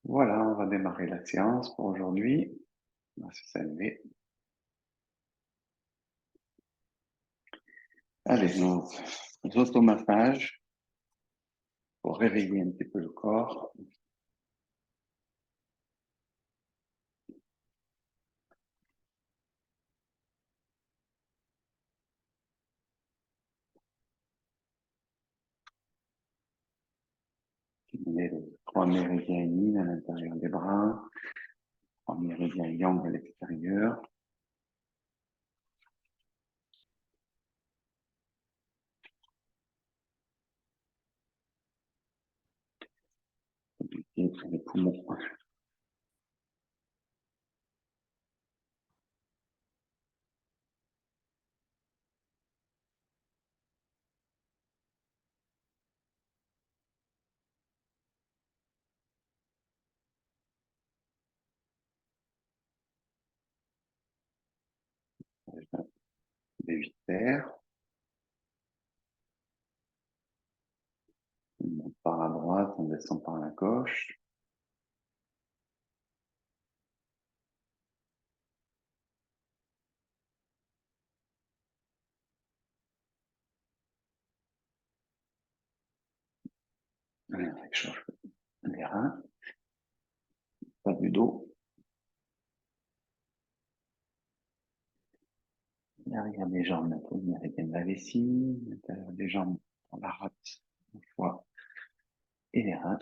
Voilà, on va démarrer la séance pour aujourd'hui. On va se saluer. Allez, donc, automassage pour réveiller un petit peu le corps. On est les trois méridiens yin à l'intérieur des bras, trois méridiens yang à l'extérieur. Et pour les poumons. Des viscères. On monte par la droite, on descend par la gauche. Allez, on échange les reins, pas du dos. L'arrière des jambes, le méridien de la vessie, l'intérieur des jambes, on la rate, le foie et les reins.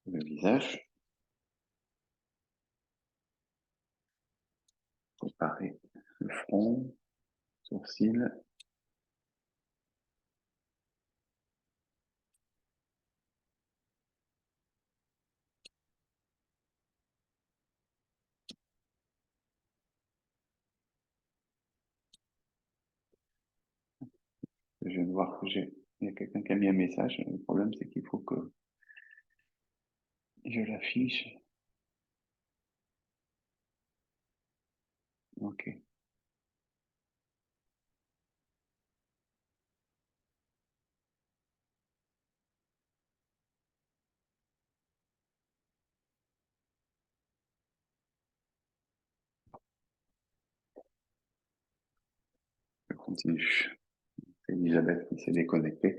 Le visage, préparer le front, sourcils. Je viens de voir que il y a quelqu'un qui a mis un message. Le problème, c'est qu'il faut que je l'affiche. Ok. Je continue. C'est Elisabeth qui s'est déconnectée.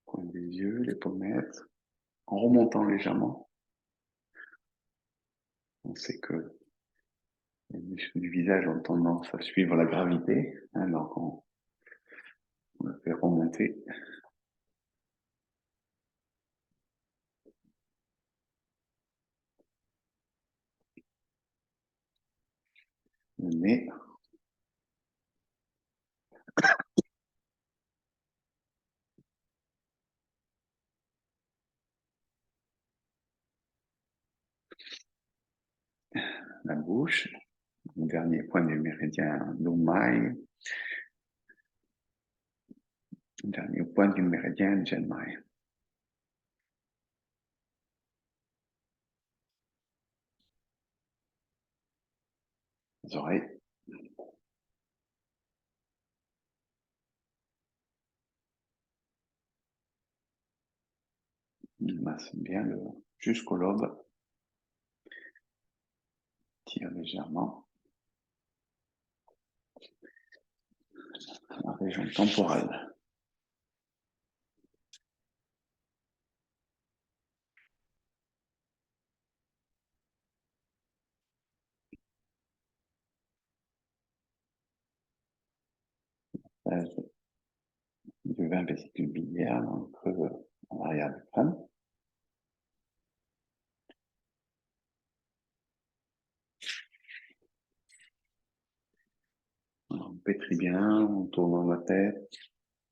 Coin des yeux, les pommettes. En remontant légèrement, on sait que les muscles du visage ont tendance à suivre la gravité. Hein, donc, on le fait remonter. Le nez, la bouche. Le dernier point du méridien Lumai. Le dernier point du méridien Genmai. Les oreilles. Il masse bien jusqu'au lobe. Tire légèrement la région temporale. Du vin vésicule biliaire entre en arrière du crâne. On pétrit bien, on tourne dans la tête,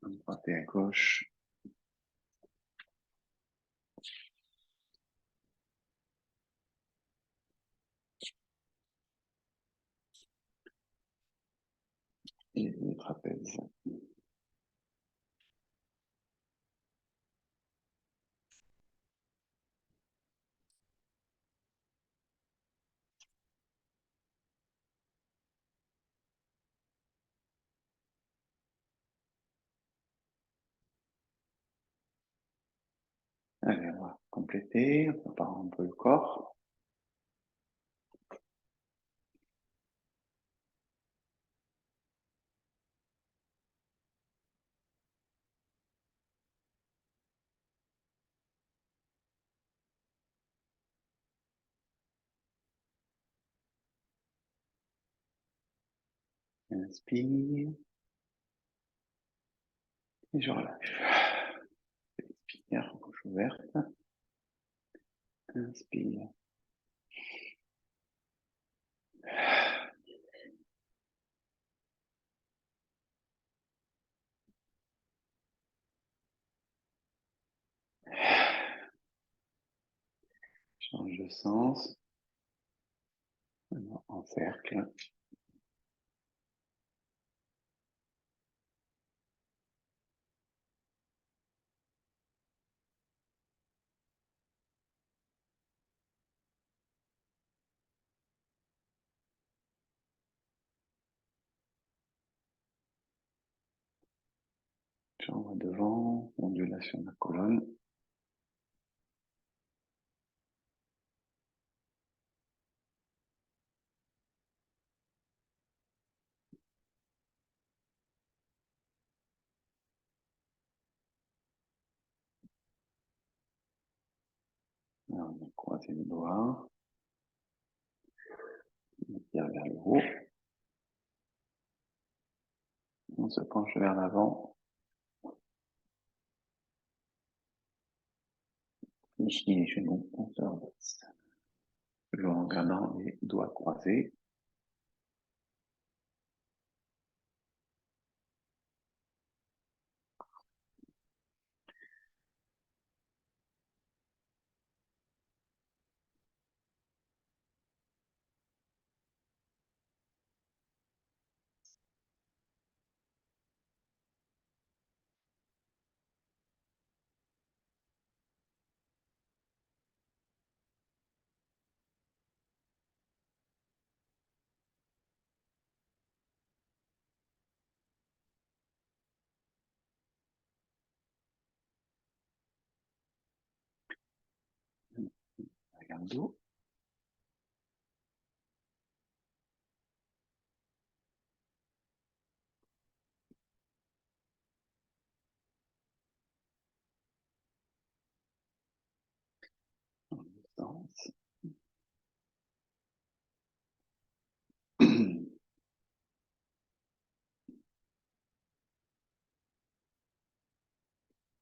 à droite et à gauche. et les trapèzes. Allez, on va compléter, on prépare un peu le corps. Inspire et je relâche. Expire, bouche ouverte. Inspire. Change de sens. En cercle. J'envoie devant, ondulation de la colonne. Alors, on croise les doigts. On tire vers le haut. On se penche vers l'avant. On chie les genoux, on se redresse. Toujours en gardant les doigts croisés. Regarde le dos. Dans le sens.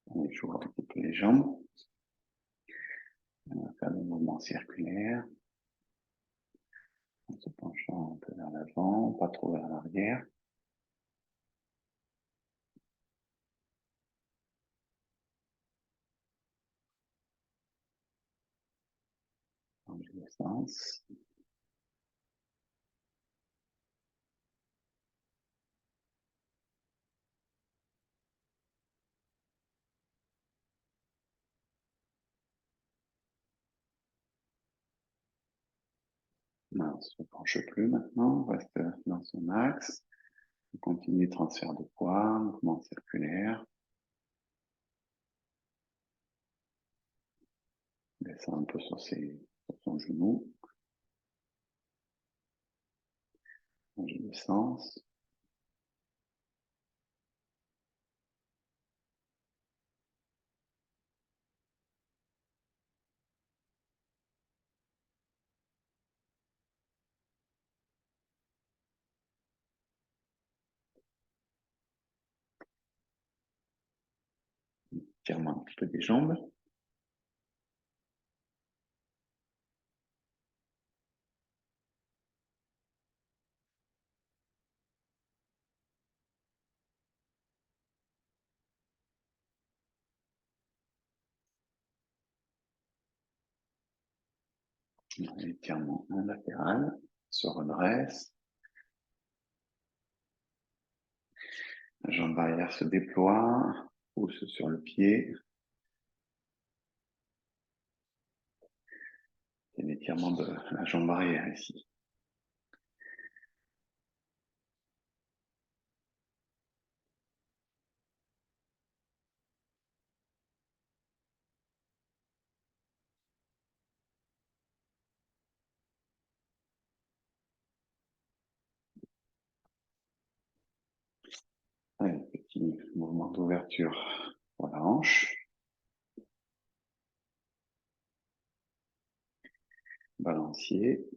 On échoue un petit peu les jambes. On va faire des mouvements circulaires. En se penchant un peu vers l'avant, pas trop vers l'arrière. Changer de sens. Non, on ne se penche plus maintenant. On reste dans son axe. On continue transfert de poids, mouvement circulaire. On descend un peu sur son genou. Changer de sens. Tirement un petit peu des jambes. Étirement latéral. Se redresse. La jambe arrière se déploie, pousse sur le pied. C'est l'étirement de la jambe arrière ici. Allez, petit mouvement d'ouverture pour la hanche. Balancier.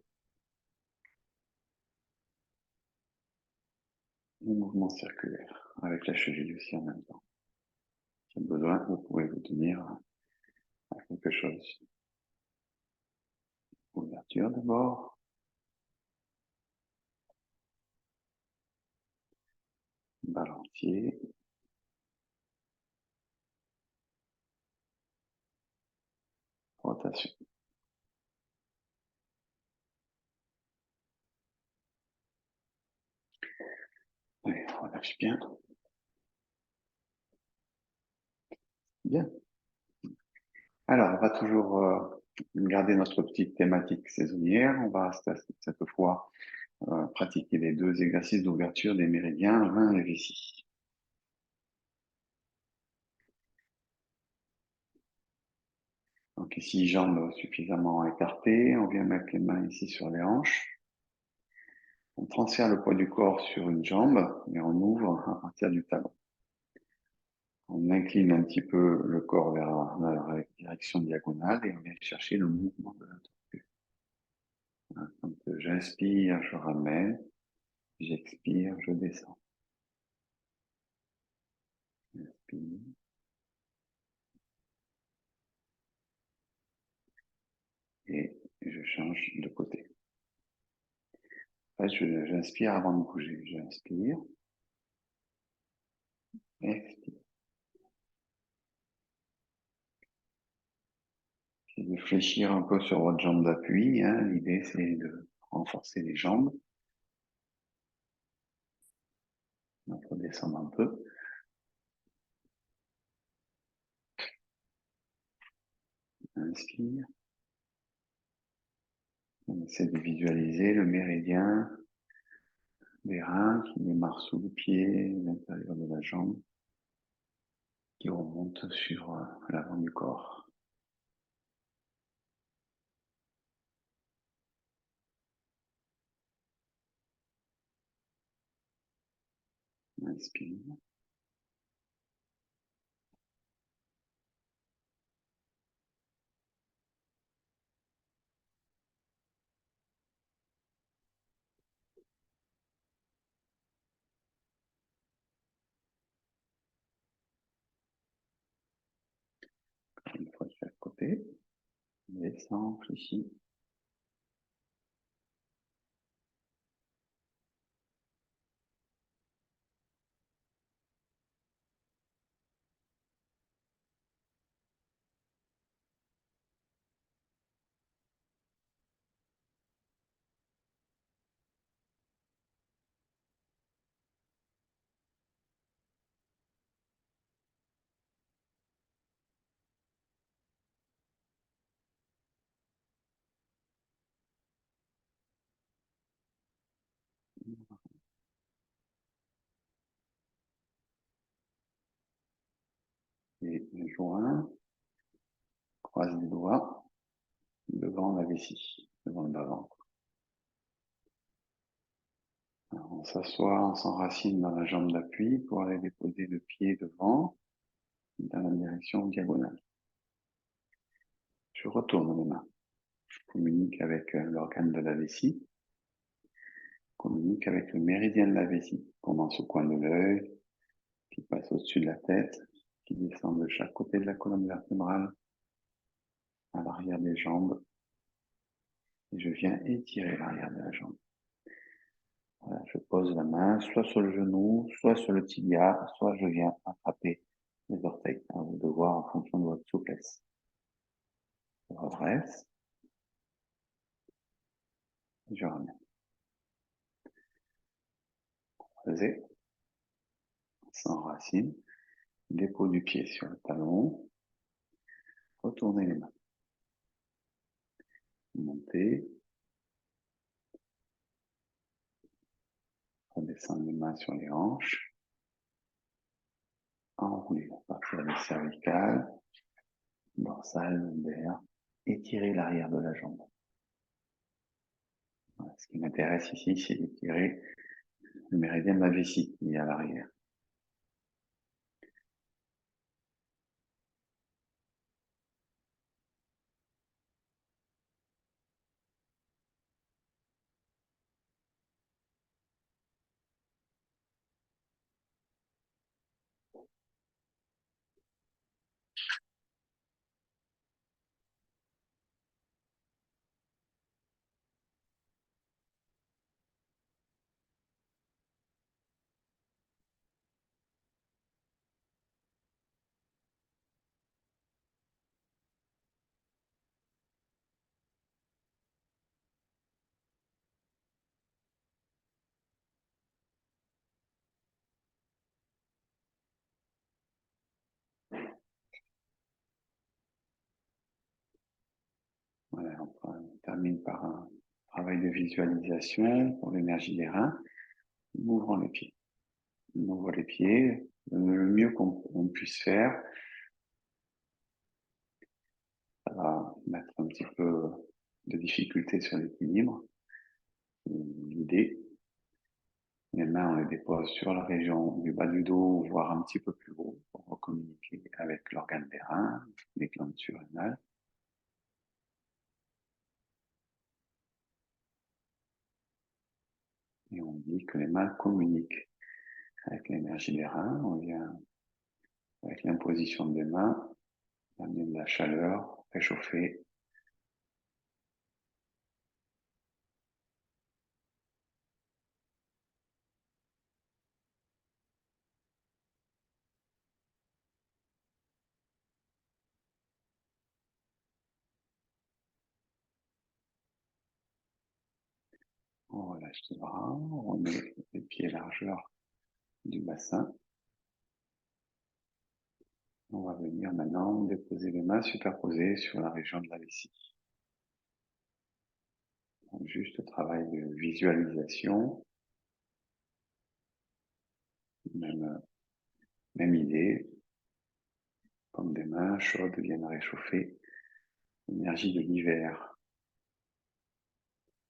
Et mouvement circulaire avec la cheville aussi en même temps. Si besoin, vous pouvez vous tenir à quelque chose. Ouverture d'abord. Balancier. Rotation. Allez, on relâche bien. Bien. Alors, on va toujours garder notre petite thématique saisonnière. On va cette fois pratiquer les deux exercices d'ouverture des méridiens rein et vessie. Donc ici, jambes suffisamment écartées. On vient mettre les mains ici sur les hanches. On transfère le poids du corps sur une jambe et on ouvre à partir du talon. On incline un petit peu le corps vers la direction diagonale et on vient chercher le mouvement de la tortue. Donc j'inspire, je ramène. J'expire, je descends. Inspire. Et je change de côté. En fait, j'inspire avant de bouger. J'inspire. Expire. Et de fléchir un peu sur votre jambe d'appui. Hein. L'idée, c'est de renforcer les jambes. On peut descendre un peu. Inspire. On essaie de visualiser le méridien des reins qui démarre sous le pied, l'intérieur de la jambe, qui remonte sur l'avant du corps. Inspire. Une fois de chaque côté. Descend, fléchit. Et le joint, croise les doigts devant la vessie, devant le bas-ventre. On s'assoit, on s'enracine dans la jambe d'appui pour aller déposer le pied devant, dans la direction diagonale. Je retourne les mains. Je communique avec l'organe de la vessie, communique avec le méridien de la vessie, qui commence au coin de l'œil, qui passe au-dessus de la tête, qui descend de chaque côté de la colonne vertébrale, à l'arrière des jambes, et je viens étirer l'arrière de la jambe. Voilà, je pose la main soit sur le genou, soit sur le tibia, soit je viens attraper les orteils. À vous de voir en fonction de votre souplesse. Je redresse, je ramène. Croisé, s'enracine. Dépôt du pied sur le talon. Retournez les mains. Montez. Redescendre les mains sur les hanches. Enroulez à partir des cervicales, dorsale, lombaire. Étirez l'arrière de la jambe. Voilà, ce qui m'intéresse ici, c'est d'étirer le méridien de la vessie qui est à l'arrière. Voilà, on termine par un travail de visualisation pour l'énergie des reins. Ouvrons les pieds. On ouvre les pieds le mieux qu'on puisse faire. Ça va mettre un petit peu de difficulté sur l'équilibre. L'idée, les mains, on les dépose sur la région du bas du dos, voire un petit peu plus haut, pour communiquer avec l'organe des reins, les glandes surrénales. Et on dit que les mains communiquent avec l'énergie des reins. On vient, avec l'imposition des mains, amener de la chaleur, réchauffer. On relâche les bras, on remet les pieds largeur du bassin. On va venir maintenant déposer les mains superposées sur la région de la vessie. Donc, juste travail de visualisation. Même idée. Comme des mains chaudes viennent réchauffer l'énergie de l'hiver,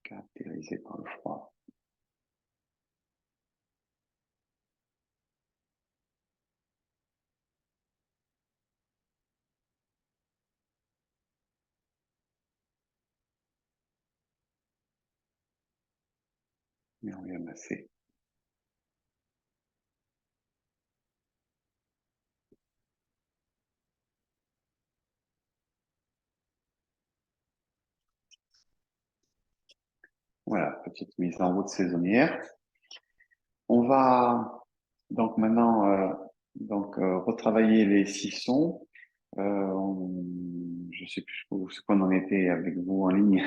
caractérisée par le froid. Et on vient masser. Voilà, petite mise en route saisonnière. On va donc maintenant retravailler les six sons. Je ne sais plus ce qu'on en était avec vous en ligne.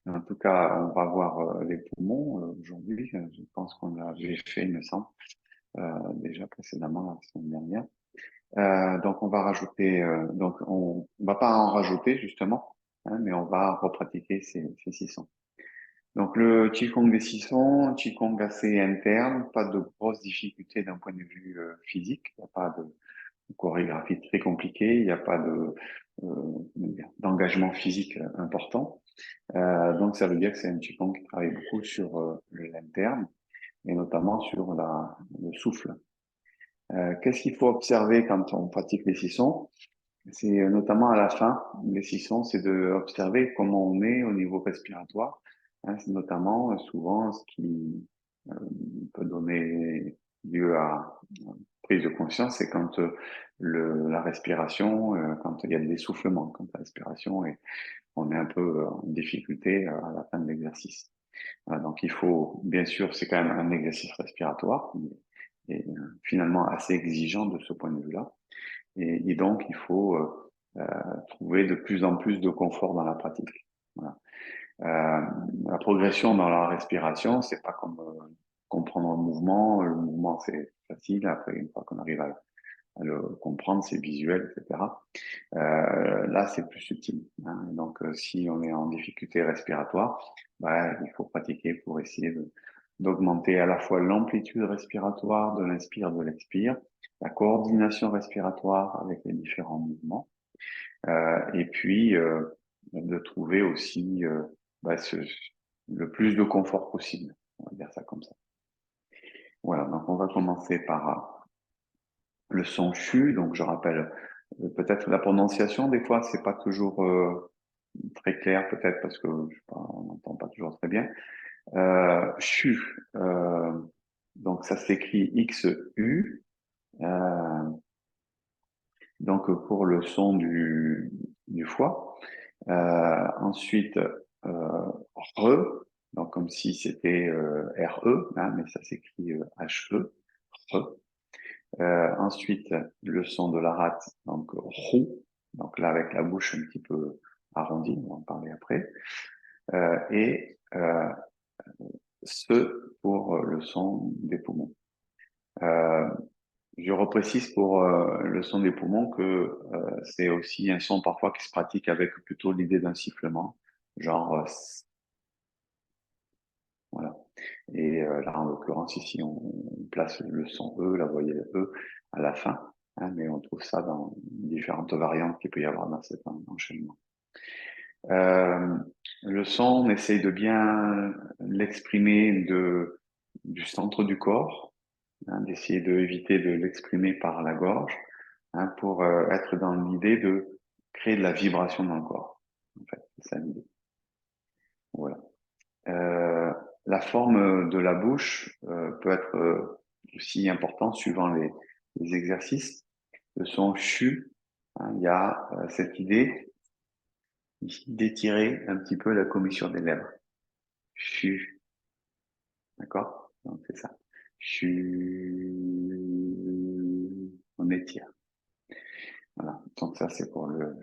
En tout cas, on va voir les poumons aujourd'hui. Je pense qu'on l'avait fait, il me semble, déjà précédemment la semaine dernière. Donc on va rajouter, donc on va pas en rajouter justement, hein, mais on va repratiquer ces six sons. Donc le Qigong des six sons, Qigong assez interne, pas de grosses difficultés d'un point de vue physique, il n'y a pas de chorégraphie très compliquée, il n'y a pas d'engagement physique important. Donc ça veut dire que c'est un Qigong qui travaille beaucoup sur l'interne et notamment sur le souffle. Qu'est-ce qu'il faut observer quand on pratique les six sons? C'est notamment à la fin des six sons, c'est d'observer comment on est au niveau respiratoire. Hein, c'est notamment souvent ce qui euh, peut donner lieu à prise de conscience, c'est quand la respiration, quand il y a de l'essoufflement, quand la respiration est, on est un peu en difficulté à la fin de l'exercice. Donc il faut, bien sûr, c'est quand même un exercice respiratoire, et finalement assez exigeant de ce point de vue-là. Et donc, il faut trouver de plus en plus de confort dans la pratique. Voilà. La progression dans la respiration, c'est pas comme comprendre le mouvement c'est facile. Après, une fois qu'on arrive à le comprendre, c'est visuel, etc. Là, c'est plus subtil. Hein. Donc, si on est en difficulté respiratoire, bah, il faut pratiquer pour essayer d'augmenter à la fois l'amplitude respiratoire de l'inspire, de l'expire, la coordination respiratoire avec les différents mouvements, et puis de trouver aussi bah, le plus de confort possible. On va dire ça comme ça. Voilà, donc on va commencer par le son CHU. Donc je rappelle peut-être la prononciation, des fois, c'est pas toujours très clair, peut-être parce que je sais pas, on n'entend pas toujours très bien. CHU, donc ça s'écrit XU. Euh, donc pour le son du foie. Ensuite, RE, donc comme si c'était RE, hein, mais ça s'écrit HE, RE. Ensuite, le son de la rate, donc ROU, donc là avec la bouche un petit peu arrondie, on va en parler après. Et ce pour le son des poumons. Euh, je reprécise pour le son des poumons que c'est aussi un son parfois qui se pratique avec plutôt l'idée d'un sifflement, genre voilà. Et là, en l'occurrence, ici, on place le son E, la voyelle E à la fin, hein, mais on trouve ça dans différentes variantes qu'il peut y avoir dans cet enchaînement. Euh, le son, on essaye de bien l'exprimer du centre du corps, hein, d'essayer d'éviter de l'exprimer par la gorge, hein, pour être dans l'idée de créer de la vibration dans le corps. En fait, c'est ça l'idée. Voilà. Euh, la forme de la bouche peut être aussi importante suivant les exercices. Le son CHU, hein, il y a cette idée ici d'étirer un petit peu la commissure des lèvres. CHU, d'accord? Donc c'est ça. CHU, on étire. Voilà. Donc ça c'est pour le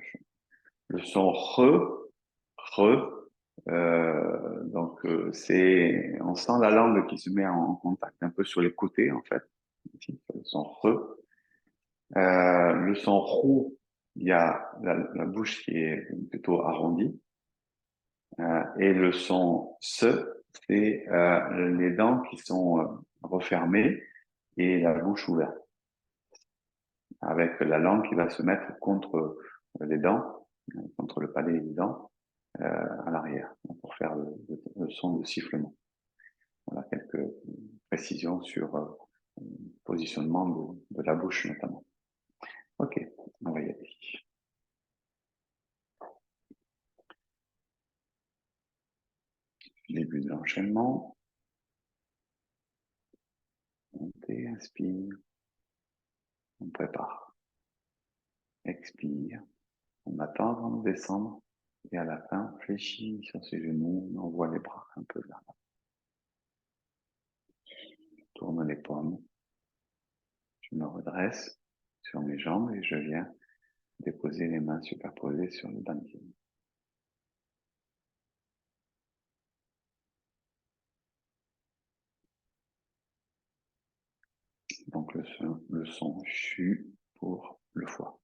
son re. Donc c'est, on sent la langue qui se met en contact un peu sur les côtés en fait. Ici, le son re. Le son rou, il y a la bouche qui est plutôt arrondie. Et le son se, c'est les dents qui sont refermées et la bouche ouverte, avec la langue qui va se mettre contre les dents, contre le palais des dents, à l'arrière, pour faire le son de sifflement. Voilà quelques précisions sur le positionnement de la bouche notamment. Ok, on va y aller. Début de l'enchaînement. Montez, inspire, on prépare. Expire, on attend avant de descendre. Et à la fin, fléchis sur ses genoux, on envoie les bras un peu vers là. Tourne les paumes. Je me redresse sur mes jambes et je viens déposer les mains superposées sur le dentier. Donc le son CHU pour le foie.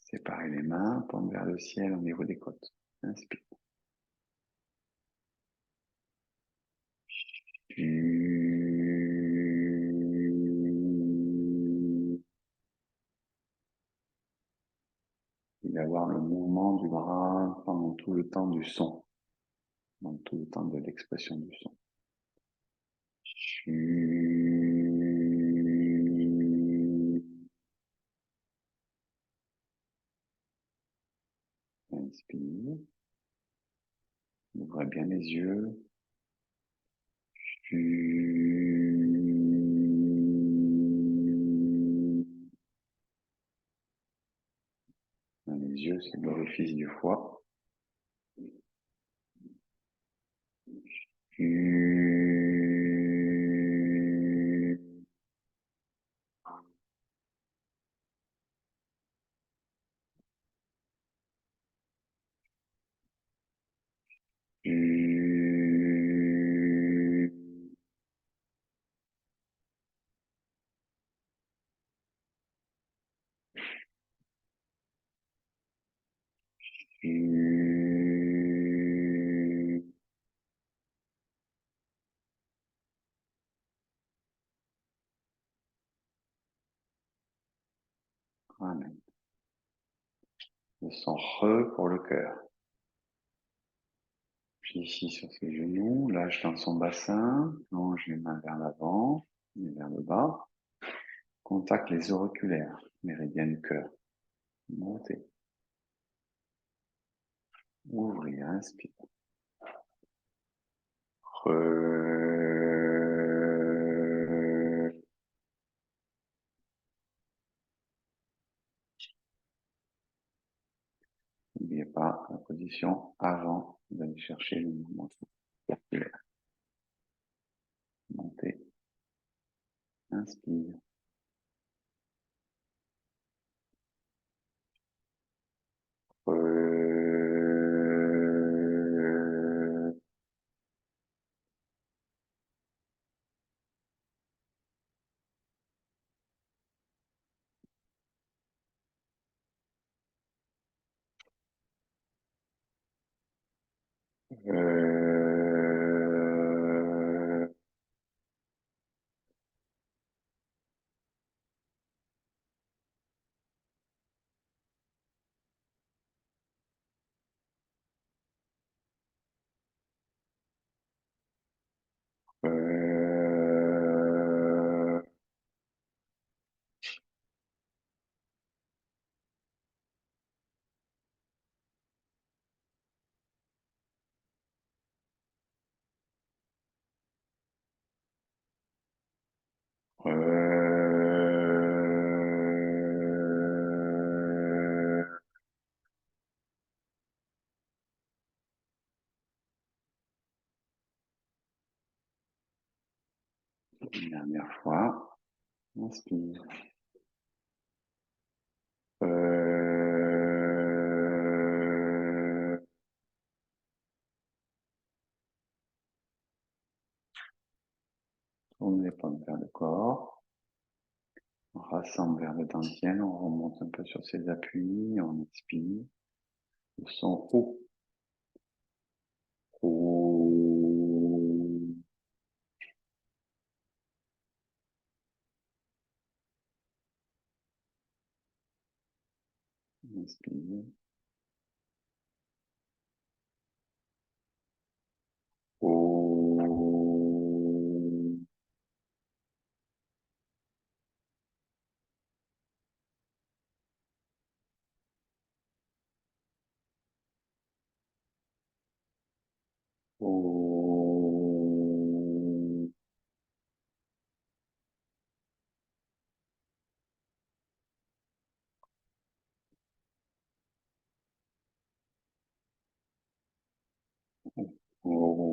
Séparez les mains, paume vers le ciel au niveau des côtes. Inspire. Il va y avoir le mouvement du bras pendant tout le temps du son, pendant tout le temps de l'expression du son. Inspire. Ouvrez bien les yeux. Les yeux, c'est l'orifice du foie. Ramène. Le son re pour le cœur. Puis ici sur ses genoux, lâche dans son bassin, plonge les mains vers l'avant et vers le bas. Contacte les auriculaires, méridien du cœur. Montez. Ouvrez, inspire. N'oubliez pas la position avant d'aller chercher le mouvement circulaire. Montez. Inspire. Une dernière fois. Inspire. Tourne les pommes vers le corps. On rassemble vers le dantienne. On remonte un peu sur ses appuis. On expire. Le son O. O. Inspire. O. O. O.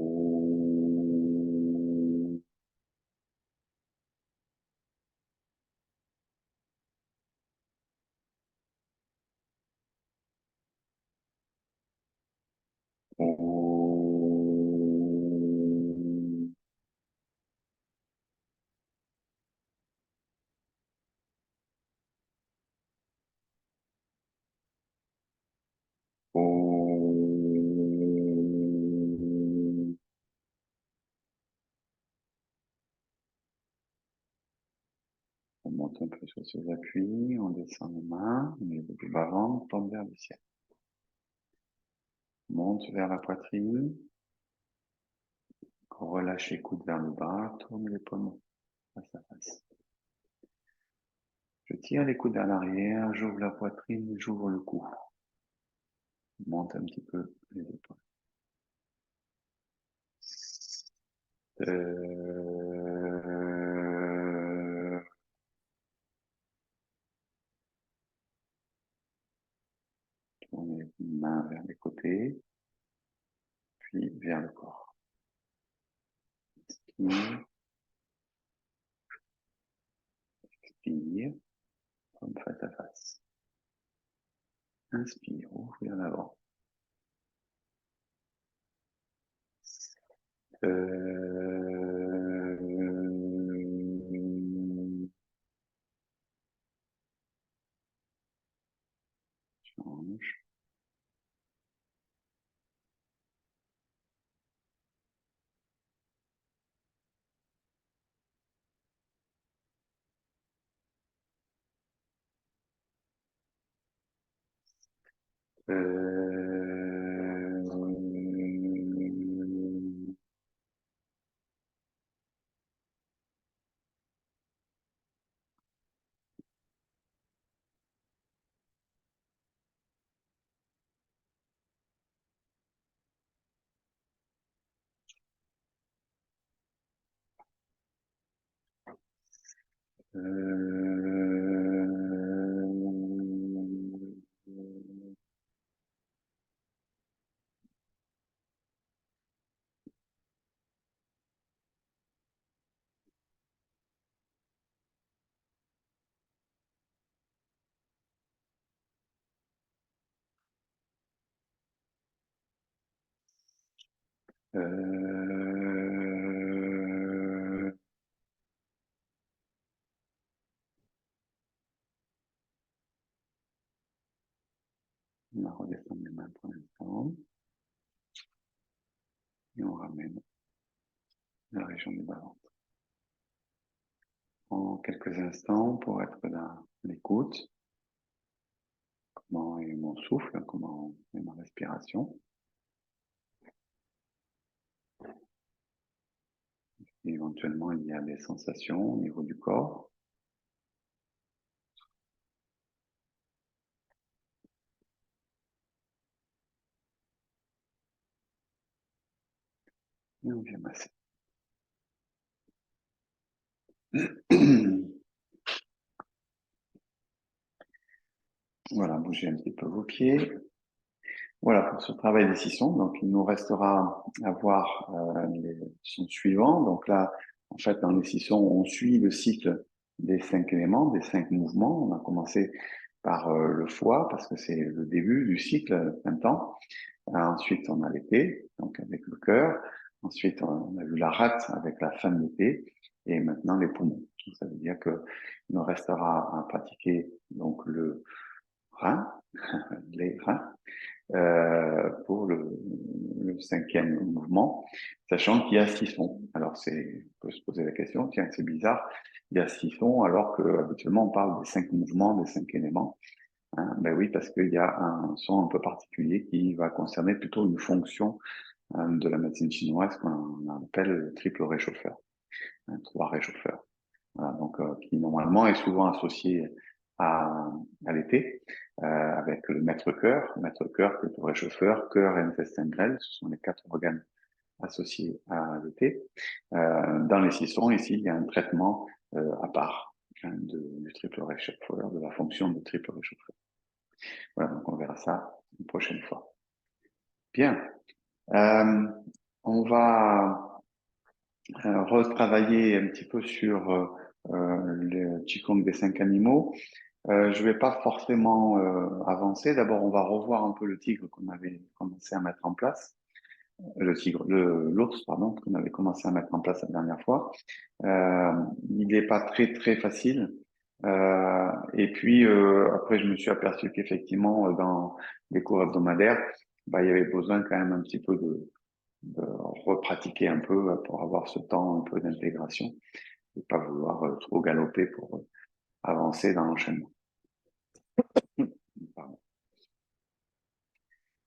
O. O. On monte un peu sur ses appuis, on descend les mains, on met le plus bas-ventre, on tombe vers le ciel. Monte vers la poitrine, relâche les coudes vers le bas, tourne les pommes face à face. Je tire les coudes vers l'arrière, j'ouvre la poitrine, j'ouvre le cou. Monte un petit peu les épaules. Tourne les mains vers les côtés, puis vers le corps. Inspire, expire, comme face à face. Inspire, ouvre vers l'avant. Change. Euh, euh, on va redescendre les mains pour l'instant et on ramène la région du bas-ventre. En quelques instants, pour être dans l'écoute, comment est mon souffle, comment est ma respiration. Et éventuellement, il y a des sensations au niveau du corps. Et on vient masser. Voilà, bougez un petit peu vos pieds. Voilà pour ce travail des sissons. Donc, il nous restera à voir les sons suivants. Donc là, en fait, dans les sissons, on suit le cycle des 5 éléments, des 5 mouvements. On a commencé par le foie parce que c'est le début du cycle plein temps. Ensuite, on a l'épée, donc avec le cœur. Ensuite, on a vu la rate avec la fin de l'épée. Et maintenant, les poumons. Donc, ça veut dire que il nous restera à pratiquer donc le rein, les reins, pour le cinquième mouvement, sachant qu'il y a 6 sons. Alors, on peut se poser la question, tiens, c'est bizarre, il y a 6 sons alors que habituellement on parle des 5 mouvements, des 5 éléments. Hein, ben oui, parce qu'il y a un son un peu particulier qui va concerner plutôt une fonction de la médecine chinoise qu'on appelle le triple réchauffeur, 3 réchauffeurs. Voilà, donc qui normalement est souvent associé à l'été, avec le maître cœur, plutôt réchauffeur, cœur et intestin grêle, ce sont les 4 organes associés à l'été. Dans les 6 sons, ici, il y a un traitement à part du triple réchauffeur, de la fonction du triple réchauffeur. Voilà, donc on verra ça une prochaine fois. Bien, euh, on va retravailler un petit peu sur le Qigong des 5 animaux. Je vais pas forcément avancer. D'abord, on va revoir un peu le tigre qu'on avait commencé à mettre en place. L'ours, pardon, qu'on avait commencé à mettre en place la dernière fois. Il n'est pas très très facile. Et puis après, je me suis aperçu qu'effectivement, dans les cours hebdomadaires, bah, il y avait besoin quand même un petit peu de repratiquer un peu pour avoir ce temps un peu d'intégration et pas vouloir trop galoper pour avancer dans l'enchaînement. Pardon.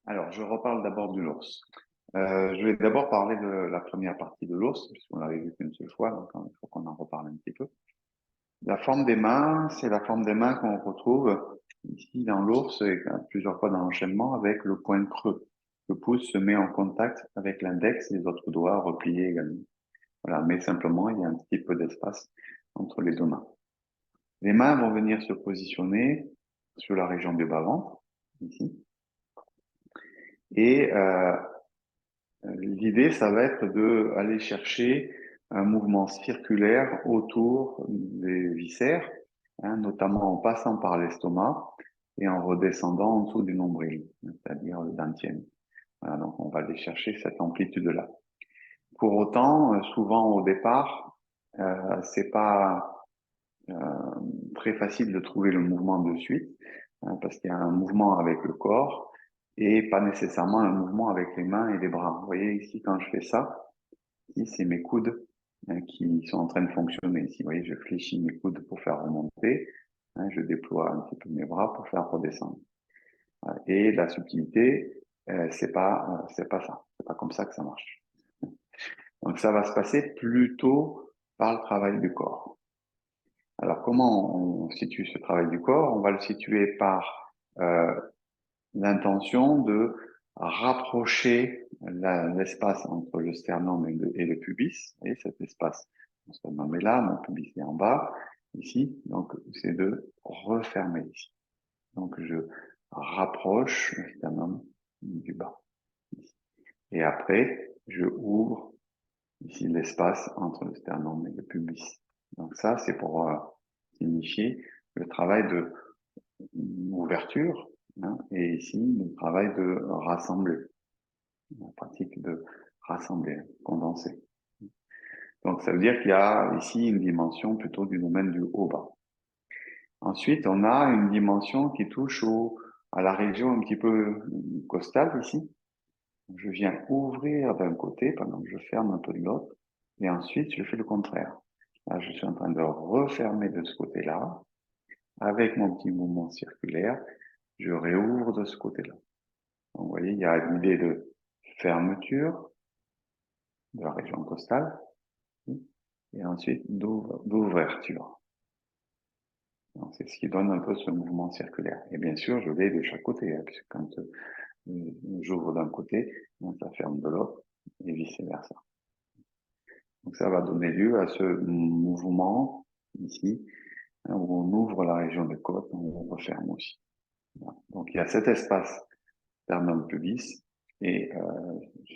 Alors, je reparle d'abord de l'ours. Je vais d'abord parler de la première partie de l'ours, puisqu'on l'avait vu qu'une seule fois, donc il faut qu'on en reparle un petit peu. La forme des mains, c'est la forme des mains qu'on retrouve ici dans l'ours et plusieurs fois dans l'enchaînement avec le point creux. Le pouce se met en contact avec l'index et les autres doigts repliés également. Voilà, mais simplement, il y a un petit peu d'espace entre les 2 mains. Les mains vont venir se positionner sur la région du bas-ventre, ici. Et l'idée, ça va être de aller chercher un mouvement circulaire autour des viscères, hein, notamment en passant par l'estomac et en redescendant en dessous du nombril, c'est-à-dire le dantian. Voilà, donc on va aller chercher cette amplitude-là. Pour autant, souvent au départ, c'est pas très facile de trouver le mouvement de suite, hein, parce qu'il y a un mouvement avec le corps et pas nécessairement un mouvement avec les mains et les bras. Vous voyez ici, quand je fais ça, ici, c'est mes coudes hein, qui sont en train de fonctionner. Ici, vous voyez, je fléchis mes coudes pour faire remonter. Hein, je déploie un petit peu mes bras pour faire redescendre. Voilà. et la subtilité, c'est pas ça. C'est pas comme ça que ça marche. Donc, ça va se passer plutôt par le travail du corps. Alors, comment on situe ce travail du corps? On va le situer par l'intention de rapprocher l'espace entre le sternum et le pubis. Et cet espace, mon sternum est là, mon pubis est en bas, ici. Donc, c'est de refermer ici. Donc, je rapproche le sternum du bas. Ici. Et après, je ouvre ici l'espace entre le sternum et le pubis. Donc ça, c'est pour signifier le travail de ouverture, hein, et ici, le travail de rassembler, la pratique de rassembler, condenser. Donc ça veut dire qu'il y a ici une dimension plutôt du domaine du haut-bas. Ensuite, on a une dimension qui touche à la région un petit peu costale ici. Je viens ouvrir d'un côté pendant que je ferme un peu de l'autre, et ensuite je fais le contraire. Là, je suis en train de refermer de ce côté-là. Avec mon petit mouvement circulaire, je réouvre de ce côté-là. Donc, vous voyez, il y a l'idée de fermeture de la région costale et ensuite d'ouverture. C'est ce qui donne un peu ce mouvement circulaire. Et bien sûr, je l'ai de chaque côté, hein, puisque quand j'ouvre d'un côté, ça ferme de l'autre et vice-versa. Donc ça va donner lieu à ce mouvement ici, hein, où on ouvre la région des côtes, on referme aussi. Voilà. Donc il y a cet espace sternum pubis et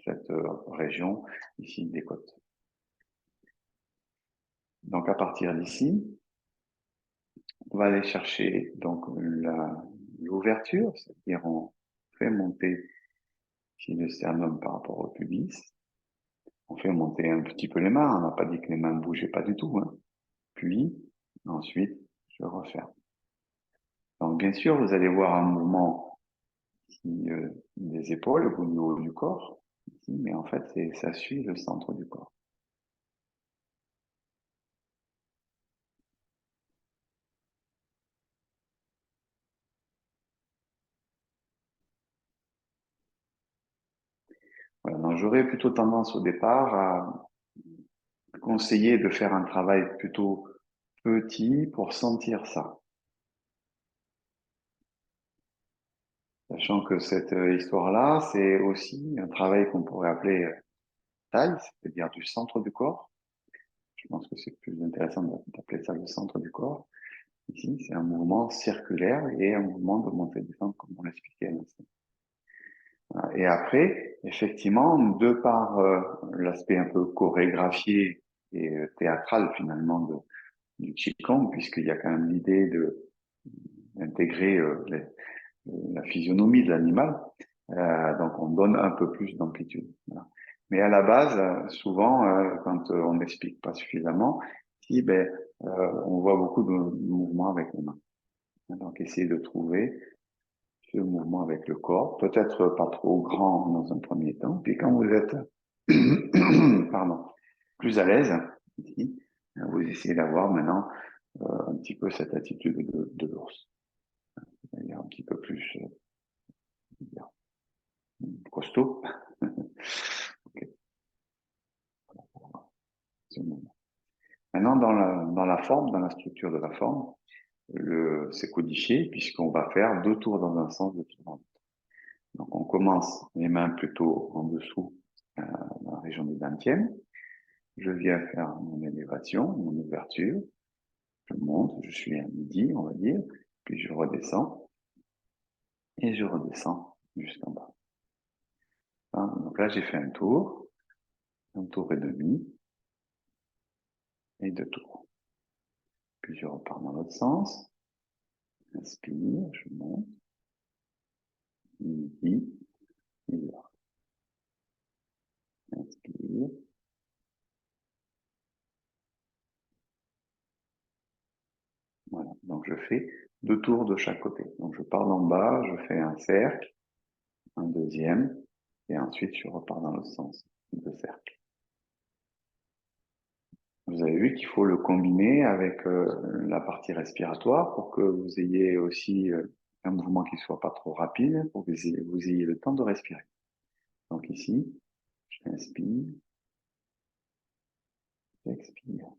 cette région ici des côtes. Donc à partir d'ici, on va aller chercher donc l'ouverture, c'est-à-dire on fait monter ici le sternum par rapport au pubis. On fait monter un petit peu les mains, on n'a pas dit que les mains ne bougeaient pas du tout, hein. Puis ensuite je referme. Donc bien sûr, vous allez voir un mouvement ici, des épaules au niveau du corps, ici, mais en fait ça suit le centre du corps. Voilà, donc j'aurais plutôt tendance au départ à conseiller de faire un travail plutôt petit pour sentir ça. Sachant que cette histoire-là, c'est aussi un travail qu'on pourrait appeler taille, c'est-à-dire du centre du corps. Je pense que c'est plus intéressant d'appeler ça le centre du corps. Ici, c'est un mouvement circulaire et un mouvement de montée-descente, comme on l'expliquait à l'instant. Et après, effectivement, de par l'aspect un peu chorégraphié et théâtral finalement du Qigong, puisqu'il y a quand même l'idée d'intégrer la physionomie de l'animal, donc on donne un peu plus d'amplitude. Voilà. Mais à la base, souvent, quand on n'explique pas suffisamment, si, on voit beaucoup de mouvements avec les mains. Donc essayer de trouver ce mouvement avec le corps, peut-être pas trop grand dans un premier temps, puis quand vous êtes pardon, plus à l'aise, ici, vous essayez d'avoir maintenant un petit peu cette attitude de l'ours, c'est-à-dire un petit peu plus costaud. Okay. Maintenant, dans la forme, dans la structure de la forme, c'est codifié puisqu'on va faire 2 tours dans un sens, 2 tours dans l'autre. Donc, on commence les mains plutôt en dessous, dans la région du 20e. Je viens faire mon élévation, mon ouverture. Je monte, je suis à midi, on va dire. Puis je redescends. Et je redescends jusqu'en bas. Hein, donc là, j'ai fait un tour et demi, et 2 tours. Puis je repars dans l'autre sens. Inspire, je monte. Midi, et là. Inspire. Voilà. Donc je fais 2 tours de chaque côté. Donc je pars d'en bas, je fais un cercle, un deuxième, et ensuite je repars dans l'autre sens, 2 cercles. Vous avez vu qu'il faut le combiner avec la partie respiratoire pour que vous ayez aussi un mouvement qui ne soit pas trop rapide pour que vous ayez le temps de respirer. Donc ici, j'inspire, j'expire,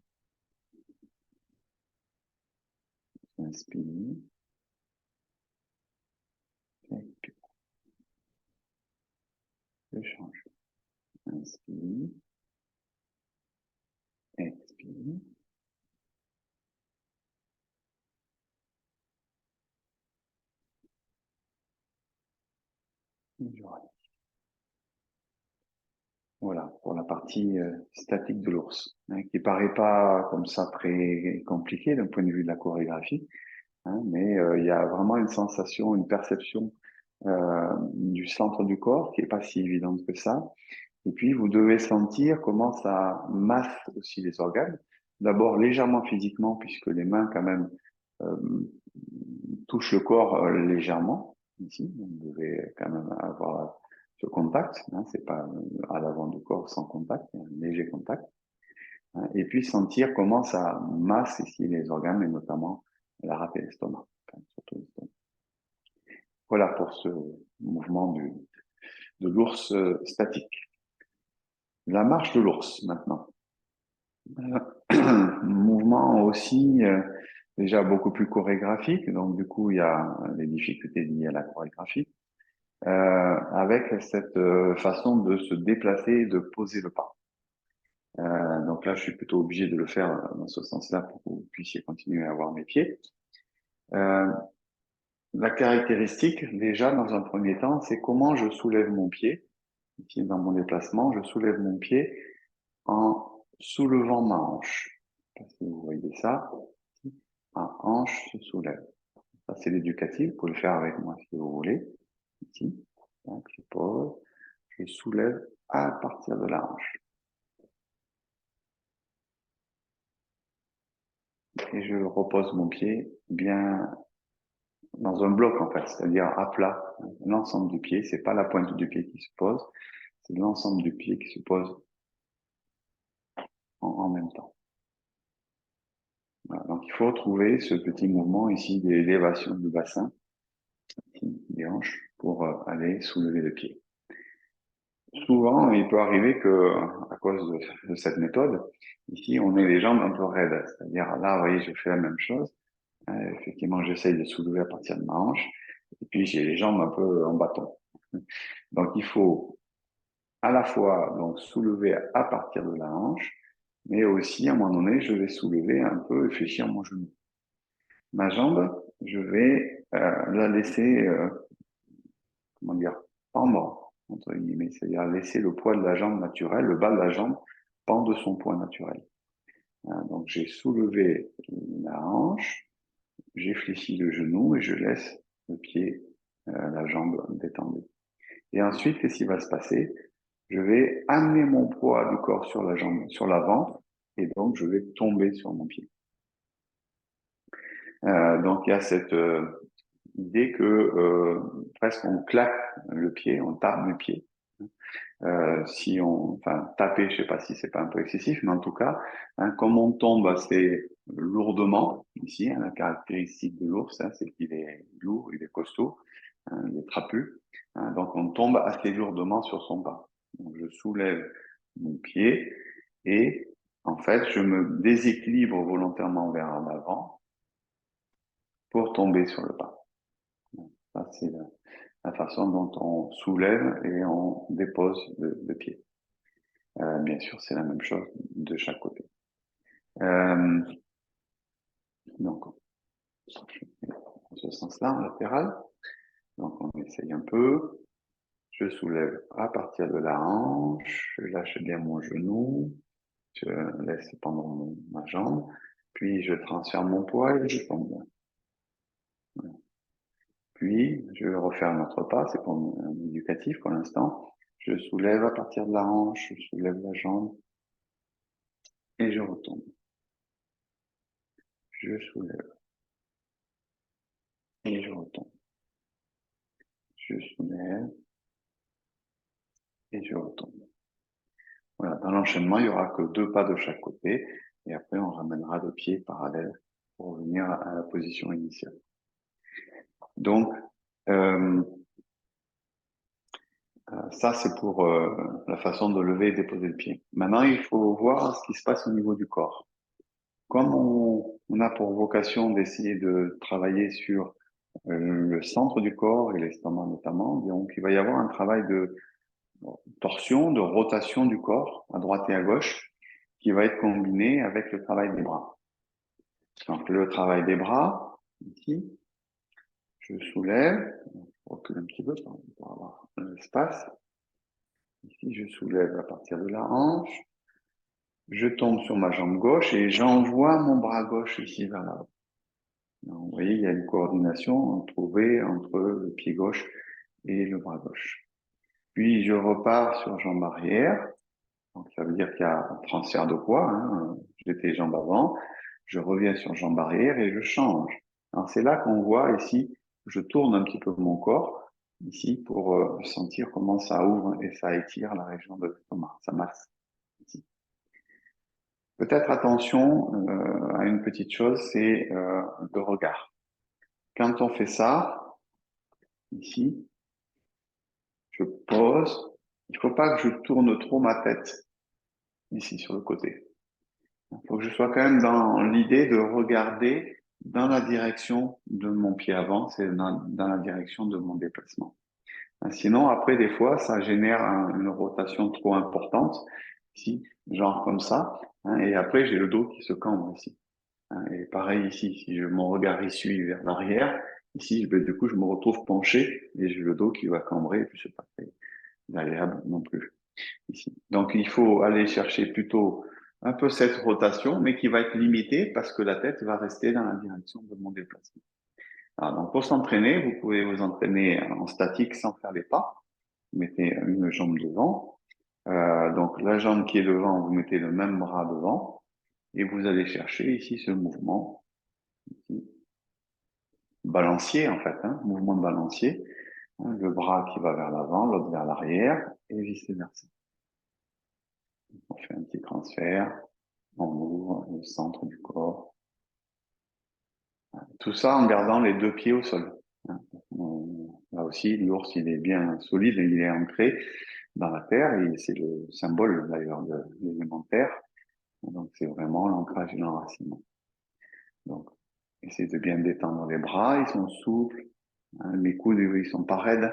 j'inspire, j'expire, je change. Inspire, expire, et je relâche. Voilà, pour la partie statique de l'ours, hein, qui paraît pas comme ça très compliqué d'un point de vue de la chorégraphie, hein, mais il y a vraiment une sensation, une perception du centre du corps qui est pas si évidente que ça. Et puis, vous devez sentir comment ça masse aussi les organes. D'abord légèrement physiquement, puisque les mains quand même euh, touchent le corps légèrement. Ici, vous devez quand même avoir ce contact. Hein, c'est pas à l'avant du corps sans contact, il y a un léger contact. Hein, et puis sentir comment ça masse ici les organes, et notamment la rate et l'estomac. Enfin, surtout l'estomac. Voilà pour ce mouvement de l'ours statique. La marche de l'ours maintenant. Mouvement aussi déjà beaucoup plus chorégraphique, donc du coup il y a les difficultés liées à la chorégraphie, avec cette façon de se déplacer et de poser le pas. Donc là je suis plutôt obligé de le faire dans ce sens-là pour que vous puissiez continuer à voir mes pieds. Euh, la caractéristique déjà dans un premier temps, c'est comment je soulève mon pied. Ici dans mon déplacement, je soulève mon pied en soulevant ma hanche. Je sais pas si vous voyez ça. Ma hanche se soulève. Ça, c'est l'éducatif. Vous pouvez le faire avec moi si vous voulez. Ici. Donc, je pose. Je soulève à partir de la hanche. Et je repose mon pied bien dans un bloc, en fait. C'est-à-dire à plat. L'ensemble du pied. C'est pas la pointe du pied qui se pose. C'est l'ensemble du pied qui se pose en même temps. Voilà. Donc, il faut trouver ce petit mouvement ici d'élévation du bassin, des hanches, pour aller soulever le pied. Souvent, il peut arriver que, à cause de cette méthode, ici, on ait les jambes un peu raides. C'est-à-dire, là, vous voyez, je fais la même chose. Effectivement, j'essaye de soulever à partir de ma hanche. Et puis, j'ai les jambes un peu en bâton. Donc, il faut à la fois donc soulever à partir de la hanche, mais aussi, à un moment donné, je vais soulever un peu et fléchir mon genou. Ma jambe, je vais la laisser, comment dire, pendre, entre guillemets, c'est-à-dire laisser le poids de la jambe naturel, le bas de la jambe, pendre de son poids naturel. Donc j'ai soulevé la hanche, j'ai fléchi le genou et je laisse le pied, la jambe détendue. Et ensuite, qu'est-ce qui va se passer? Je vais amener mon poids du corps sur la jambe, sur l'avant, et donc je vais tomber sur mon pied. Donc il y a cette idée que presque on claque le pied, on tape le pied. Si on, enfin, taper, je sais pas si c'est pas un peu excessif, mais en tout cas, hein, comme on tombe assez lourdement, ici, hein, la caractéristique de l'ours, hein, c'est qu'il est lourd, il est costaud, hein, il est trapu, hein, donc on tombe assez lourdement sur son pas. Donc je soulève mon pied et en fait, je me déséquilibre volontairement vers l'avant pour tomber sur le pas. Ça, c'est la façon dont on soulève et on dépose le pied. Bien sûr, c'est la même chose de chaque côté. Euh, donc, dans ce sens-là, en latéral. Donc, on essaye un peu. Je soulève à partir de la hanche. Je lâche bien mon genou. Je laisse pendre ma jambe. Puis, je transfère mon poids et je tombe. Voilà. Puis, je vais refaire un autre pas. C'est pour un éducatif pour l'instant. Je soulève à partir de la hanche. Je soulève la jambe et je retombe. Je soulève et je retombe. Je soulève et je retombe. Voilà, dans l'enchaînement, il y aura que 2 pas de chaque côté, et après on ramènera le pied parallèle pour revenir à la position initiale. Donc, euh, ça, c'est pour la façon de lever et déposer le pied. Maintenant, il faut voir ce qui se passe au niveau du corps. Comme on a pour vocation d'essayer de travailler sur le centre du corps et l'estomac notamment, donc il va y avoir un travail de torsion, de rotation du corps à droite et à gauche qui va être combiné avec le travail des bras. Donc le travail des bras, ici, je soulève, je recule un petit peu pour avoir l'espace. Ici, je soulève à partir de la hanche, je tombe sur ma jambe gauche et j'envoie mon bras gauche ici vers là-haut. Vous voyez, il y a une coordination trouvée entre le pied gauche et le bras gauche. Puis je repars sur jambe arrière. Donc ça veut dire qu'il y a un transfert de poids. Hein. J'étais jambe avant, je reviens sur jambe arrière et je change. Alors c'est là qu'on voit ici, je tourne un petit peu mon corps ici pour sentir comment ça ouvre et ça étire la région de l'estomac, ça masse ici. Peut-être attention à une petite chose, c'est le regard. Quand on fait ça, ici, je pose. Il faut pas que je tourne trop ma tête ici sur le côté. Il faut que je sois quand même dans l'idée de regarder dans la direction de mon pied avant, c'est dans la direction de mon déplacement. Sinon, après, des fois, ça génère une rotation trop importante, ici, genre comme ça, hein, et après, j'ai le dos qui se cambre ici. Hein, et pareil ici, si mon regard y suit vers l'arrière, ici, du coup, je me retrouve penché et j'ai le dos qui va cambrer, et puis c'est pas très agréable non plus ici. Donc, il faut aller chercher plutôt un peu cette rotation, mais qui va être limitée parce que la tête va rester dans la direction de mon déplacement. Alors, donc, pour s'entraîner, vous pouvez vous entraîner en statique sans faire les pas. Vous mettez une jambe devant. Donc, la jambe qui est devant, vous mettez le même bras devant et vous allez chercher ici ce mouvement, ici, balancier en fait, hein, mouvement de balancier. Hein, le bras qui va vers l'avant, l'autre vers l'arrière et vice-versa. On fait un petit transfert, on ouvre le centre du corps. Tout ça en gardant les deux pieds au sol. Là aussi, l'ours, il est bien solide, il est ancré dans la terre et c'est le symbole d'ailleurs de l'élément terre. Donc c'est vraiment l'ancrage et l'enracinement. Donc essayez de bien détendre les bras, ils sont souples. Hein, mes coudes, ils sont pas raides.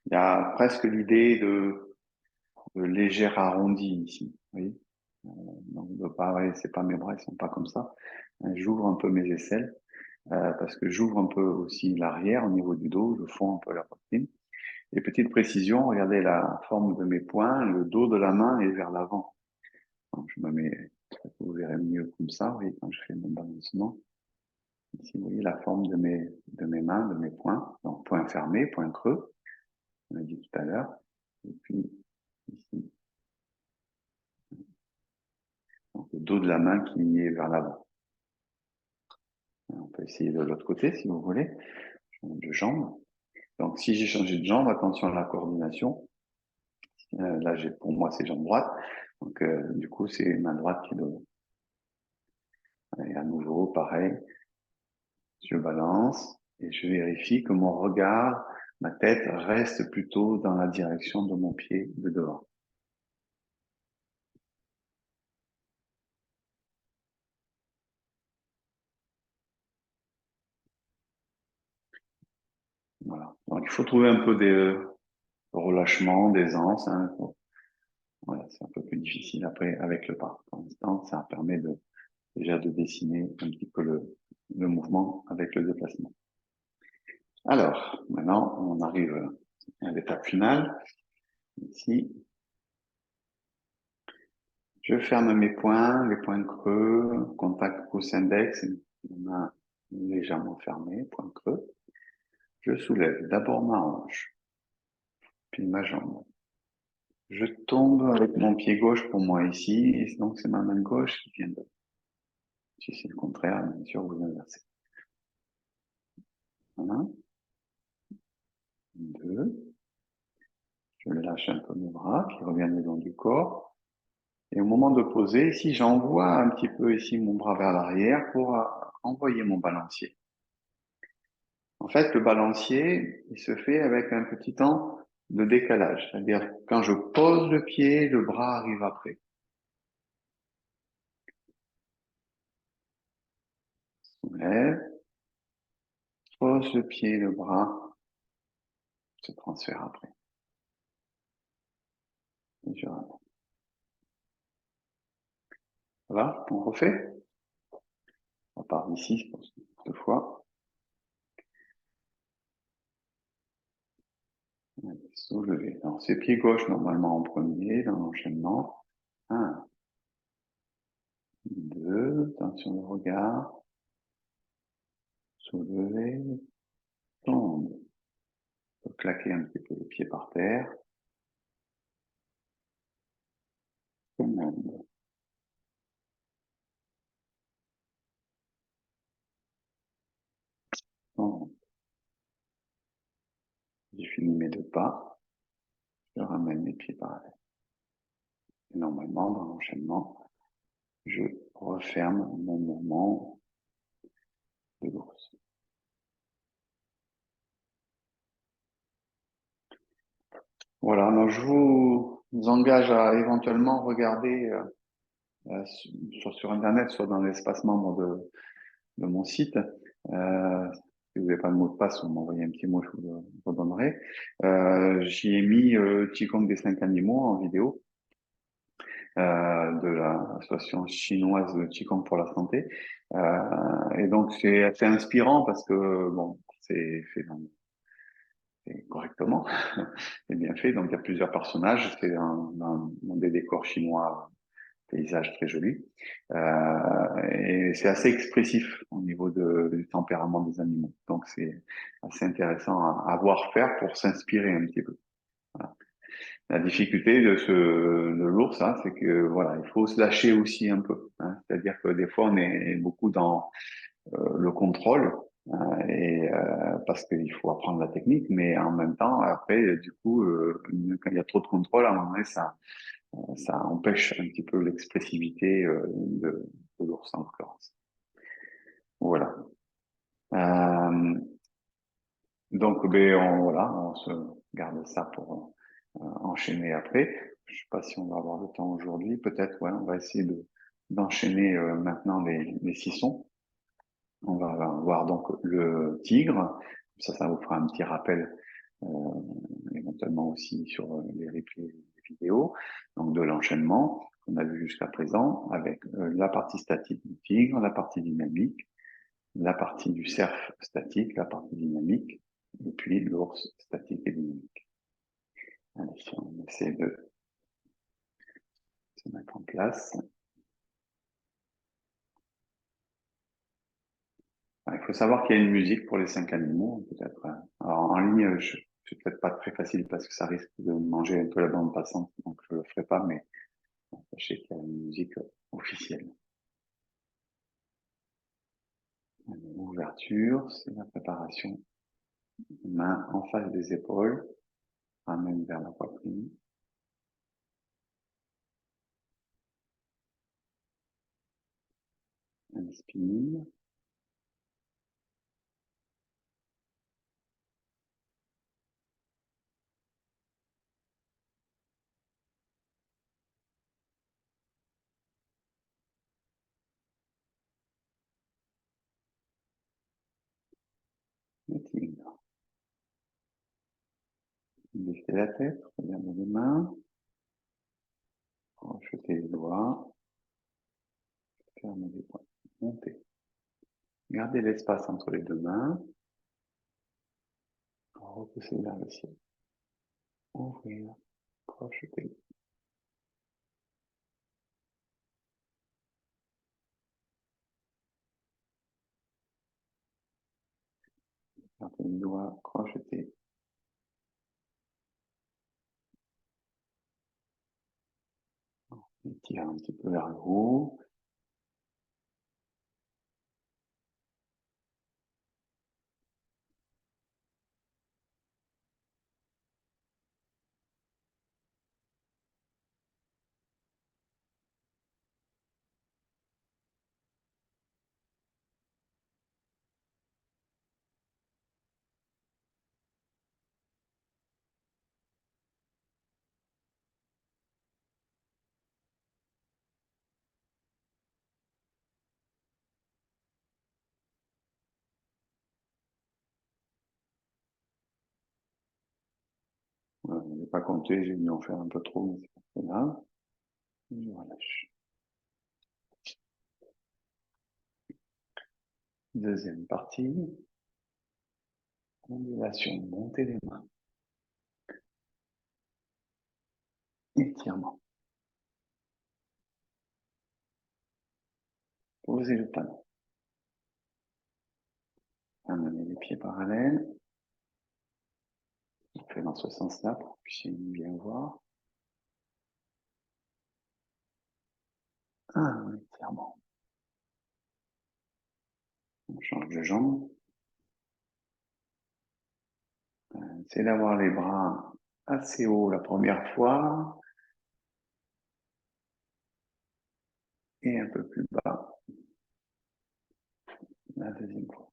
Il y a presque l'idée de léger arrondi ici. Oui. Donc pareil, c'est pas mes bras, ils sont pas comme ça. J'ouvre un peu mes aisselles parce que j'ouvre un peu aussi l'arrière au niveau du dos, je fonds un peu la poitrine. Et petite précision, regardez la forme de mes poings, le dos de la main est vers l'avant. Donc, je me mets, vous verrez mieux comme ça, oui, quand je fais mon balancement. Ici, vous voyez la forme de mes mains, de mes poings. Donc, point fermé, point creux, on l'a dit tout à l'heure. Et puis, ici, donc, le dos de la main qui est vers l'avant. On peut essayer de l'autre côté, si vous voulez. Change de jambe. Donc, si j'ai changé de jambe, attention à la coordination. Là, pour moi, c'est jambe droite. Donc, du coup, c'est main droite qui est devant. Et à nouveau, pareil, je balance et je vérifie que mon regard, ma tête reste plutôt dans la direction de mon pied de devant. Voilà. Donc, il faut trouver un peu des relâchements, d'aisance. Hein. Voilà, c'est un peu plus difficile après avec le pas. Pour l'instant, ça permet déjà de dessiner un petit peu le mouvement avec le déplacement. Alors, maintenant, on arrive à l'étape finale. Ici, je ferme mes poings, les poings creux, contact pouce-index, main légèrement fermée, point creux. Je soulève d'abord ma hanche, puis ma jambe. Je tombe avec mon pied gauche pour moi ici, et donc c'est ma main gauche qui vient de. Si c'est le contraire, bien sûr, vous inversez. 1, 2, je lâche un peu mes bras qui reviennent le long du corps. Et au moment de poser, ici, j'envoie un petit peu ici mon bras vers l'arrière pour envoyer mon balancier. En fait, le balancier, il se fait avec un petit temps de décalage. C'est-à-dire, quand je pose le pied, le bras arrive après. Soulève, pose le pied, le bras se transfère après. Et je ramène. Ça va? On refait? On part d'ici, deux fois. Soulever. Alors, c'est pied gauche normalement en premier dans l'enchaînement. Un, deux, attention le regard. Soulever, tombe. Faut claquer un petit peu les pieds par terre. Commande. Tombe. J'ai fini mes deux pas. Je ramène mes pieds parallèles. Et normalement, dans l'enchaînement, je referme mon mouvement de l'ours. Voilà, donc je vous engage à éventuellement regarder sur Internet, soit dans l'espace membre de mon site. Si vous n'avez pas de mot de passe, vous m'envoyez un petit mot, je vous le redonnerai. J'y ai mis Qigong des 5 animaux en vidéo de l'association chinoise de Qigong pour la santé. Et donc c'est assez inspirant parce que bon, c'est fait correctement, c'est bien fait. Donc il y a plusieurs personnages, c'est dans des décors chinois paysage très joli. Et c'est assez expressif au niveau du tempérament des animaux. Donc c'est assez intéressant à voir faire pour s'inspirer un petit peu. Voilà. La difficulté de l'ours, hein, c'est que voilà, il faut se lâcher aussi un peu. Hein. C'est-à-dire que des fois on est beaucoup dans le contrôle. Et parce qu'il faut apprendre la technique, mais en même temps, après, du coup, quand il y a trop de contrôle, à un moment donné, ça empêche un petit peu l'expressivité de l'ours en l'occurrence. Voilà. Euh, donc, ben, voilà, on se garde ça pour enchaîner après. Je sais pas si on va avoir le temps aujourd'hui. Peut-être, ouais, on va essayer d'enchaîner maintenant les six sons. On va voir donc le tigre. Ça vous fera un petit rappel, éventuellement aussi sur les replays vidéo. Donc de l'enchaînement qu'on a vu jusqu'à présent avec la partie statique du tigre, la partie dynamique, la partie du cerf statique, la partie dynamique, et puis l'ours statique et dynamique. Allez, on essaie de se mettre en place. Il faut savoir qu'il y a une musique pour les 5 animaux, peut-être. Alors, en ligne, c'est peut-être pas très facile parce que ça risque de manger un peu la bande passante, donc je le ferai pas, mais sachez qu'il y a une musique officielle. L'ouverture, c'est la préparation. Main en face des épaules, ramène vers la poitrine. Inspire. Le tigre. Baissez la tête, regardez les mains. Crochetez les doigts. Fermez les doigts. Montez. Gardez l'espace entre les deux mains. Repoussez vers le ciel. Ouvrir. Crocheter. Gardez les doigts. Crocheter. Tirez un petit peu vers le haut. pas compté, j'ai dû en faire un peu trop, mais c'est pas très grave. Je relâche. Deuxième partie. Ondulation, montée des mains. Étirement. Posez le talon. Amenez les pieds parallèles. On fait dans ce sens-là pour que vous puissiez bien voir. Un étirement. On change de jambe. Essayez d'avoir les bras assez hauts la première fois et un peu plus bas la deuxième fois.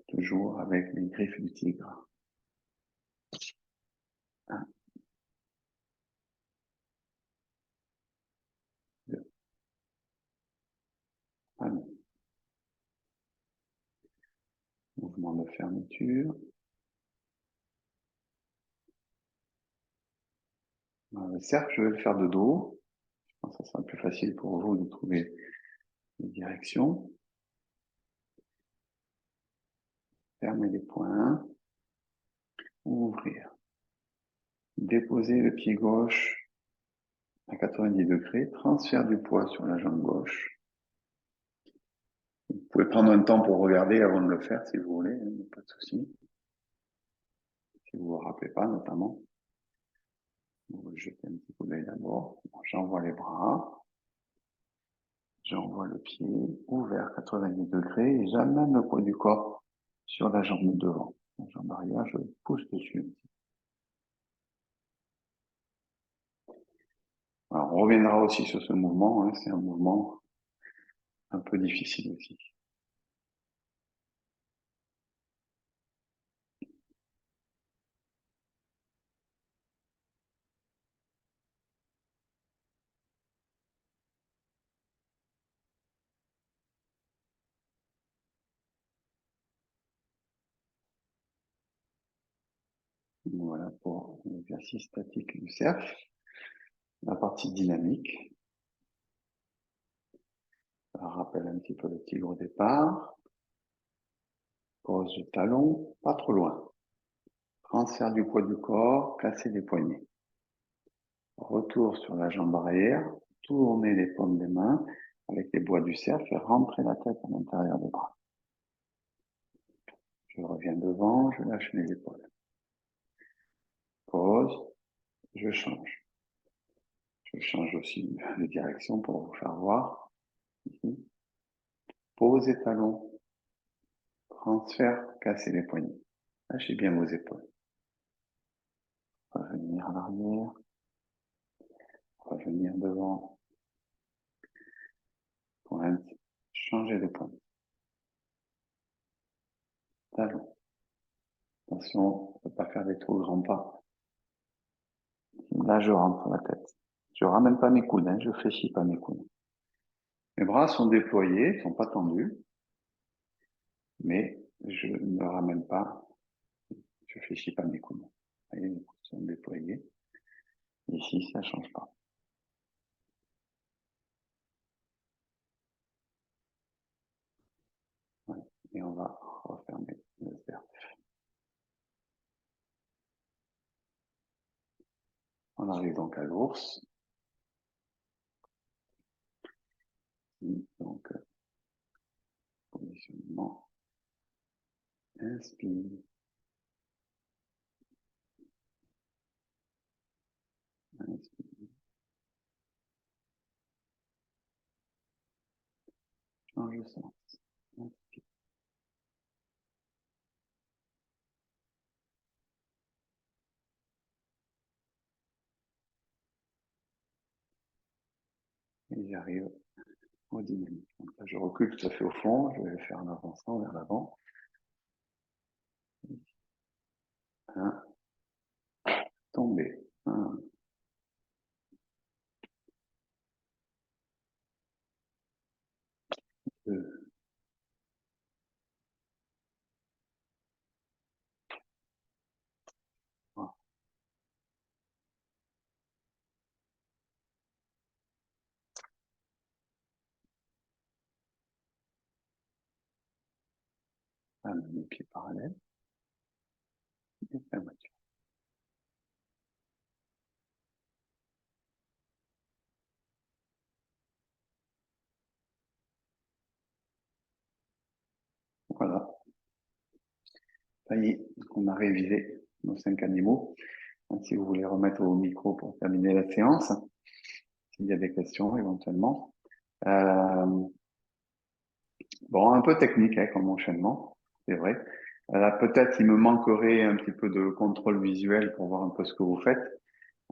Toujours avec les griffes du tigre. 1, 2, 3. Mouvement de fermeture. Le cercle, je vais le faire de dos. Je pense que ça sera plus facile pour vous de trouver les directions. Fermez les poings. Ouvrir. Déposez le pied gauche à 90 degrés. Transfert du poids sur la jambe gauche. Vous pouvez prendre un temps pour regarder avant de le faire si vous voulez, hein, pas de souci. Si vous ne vous rappelez pas notamment. Vous jetez un petit coup d'œil d'abord. J'envoie les bras. J'envoie le pied ouvert 90 degrés et j'amène le poids du corps sur la jambe de devant. La jambe arrière, je pousse dessus. Alors, on reviendra aussi sur ce mouvement. Hein, c'est un mouvement un peu difficile aussi. Voilà pour l'exercice statique du cercle. La partie dynamique. Ça rappelle un petit peu le tigre au départ. Pose le talon, pas trop loin. Transfert du poids du corps, placez les poignets. Retour sur la jambe arrière, tournez les paumes des mains avec les bois du cercle et rentrez la tête à l'intérieur des bras. Je reviens devant, je lâche les épaules. Pause, je change. Je change aussi de direction pour vous faire voir. Ici. Pose et talon. Transfert, cassez les poignets. Lâchez bien vos épaules. Revenir à l'arrière. Revenir devant. Pointe. Changer de pointe. Talon. Attention, ne pas faire des trop grands pas. Là, je rentre la tête. Je ramène pas mes coudes, hein, je fléchis pas mes coudes. Mes bras sont déployés, ils sont pas tendus, mais je ne ramène pas, je fléchis pas mes coudes. Vous voyez, mes coudes sont déployés. Ici, ça change pas. Voilà. Et on va refermer le cercle. On arrive donc à l'ours. Donc, positionnement. Inspire. Inspire. Change de sens. Inspire. Et j'arrive au dynamique. Donc là, je recule tout à fait au fond. Je vais faire un avançant vers l'avant. 1, tomber. 1, 2, Amène les pieds parallèles. Et la moitié. Voilà. Ça y est, on a révisé nos 5 animaux. Donc, si vous voulez remettre au micro pour terminer la séance, s'il y a des questions éventuellement. Bon, un peu technique comme enchaînement, c'est vrai. Là, peut-être il me manquerait un petit peu de contrôle visuel pour voir un peu ce que vous faites.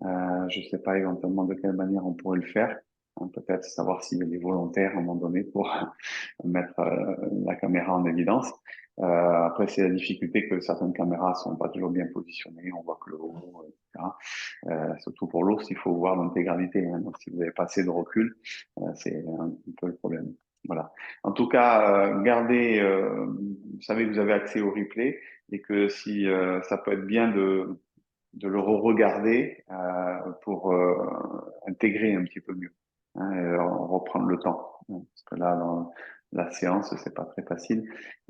Je ne sais pas éventuellement de quelle manière on pourrait le faire. Peut-être savoir s'il y a des volontaires à un moment donné pour mettre la caméra en évidence. Après, c'est la difficulté que certaines caméras sont pas toujours bien positionnées. On voit que le haut, etc. Surtout pour l'ours, il faut voir l'intégralité. Donc, si vous n'avez pas assez de recul, c'est un peu le problème. Voilà. En tout cas, gardez. Vous savez que vous avez accès au replay et que si ça peut être bien de le re-regarder pour intégrer un petit peu mieux, et reprendre le temps. Parce que là, dans la séance, c'est pas très facile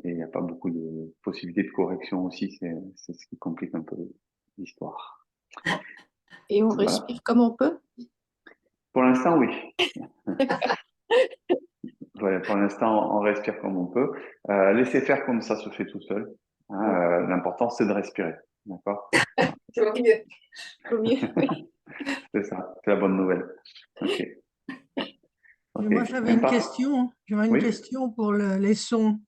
et il n'y a pas beaucoup de possibilités de correction aussi. C'est ce qui complique un peu l'histoire. Et on Voilà. respire comme on peut? Pour l'instant, oui. Ouais, pour l'instant, on respire comme on peut. Laissez faire comme ça se fait tout seul. L'important, c'est de respirer. D'accord? C'est mieux. Vaut mieux, oui. C'est ça, c'est la bonne nouvelle. Ok. Et Ok. moi, j'avais une question. J'avais une Oui, question pour les sons.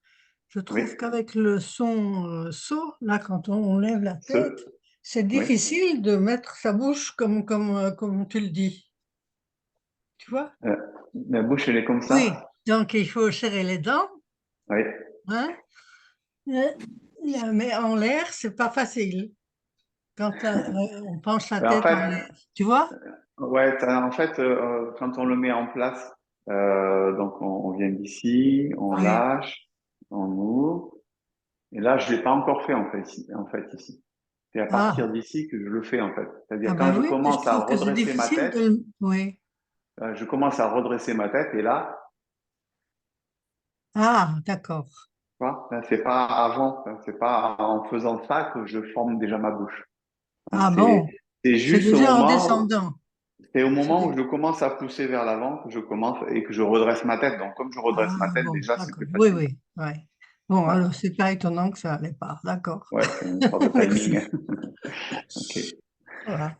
Je oui. trouve qu'avec le son saut, là, quand on lève la tête, c'est Oui. difficile de mettre sa bouche comme tu le dis. Tu vois? La bouche, elle est comme Oui. ça. Donc, il faut serrer les dents, Oui. hein? Mais en l'air, c'est pas facile. Quand on penche la Mais en tête en fait, l'air. Tu vois? ouais, en fait, quand on le met en place, donc on vient d'ici, on Oui. lâche, on ouvre. Et là, je l'ai pas encore fait en fait ici. C'est à partir Ah, d'ici que je le fais en fait. C'est-à-dire ah quand ben je oui, mais je commence à trouve que c'est redresser ma difficile tête, de... Oui. je commence à redresser ma tête et là, Ah, d'accord. tu vois, là, c'est pas avant, c'est pas en faisant ça que je forme déjà ma bouche. Ah C'est bon, c'est c'est juste déjà en descendant. c'est au C'est moment où des- je commence à pousser vers l'avant que je commence et que je redresse ma tête. Donc comme je redresse Ah ma tête, bon, déjà c'est d'accord. plus Oui, facile. oui, ouais. Bon, Voilà. alors c'est pas étonnant que ça allait pas. D'accord. Ouais, c'est une sorte de timing. Merci. Ok. Voilà.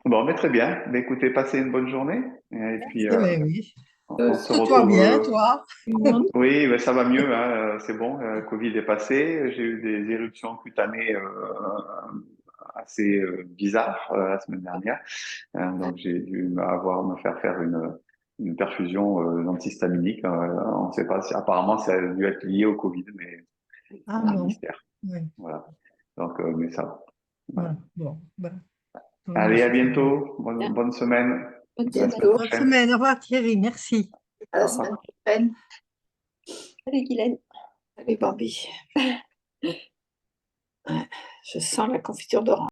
Bon, mais très bien. Mais écoutez, passez une bonne journée. Et puis, Eh ben oui. on se Porte-toi retrouve. bien, toi. Oui, ben, ça va mieux. C'est bon. Le Covid est passé. J'ai eu des éruptions cutanées assez bizarres la semaine dernière. Donc, j'ai dû me faire faire une perfusion d'antihistaminique. On ne sait pas si, apparemment, ça a dû être lié au Covid, mais Ah un bon. mystère. Oui. Voilà. Donc, mais ça va. Voilà. Voilà. Bon, ben, Allez, à vraiment, bientôt. Bien. Bonne semaine. À À la semaine bientôt. bonne prochaine. semaine. Au revoir, Thierry. Merci. À Au la revoir. semaine prochaine. Salut Guylaine. Salut Bambi. Ouais, je sens la confiture d'orange.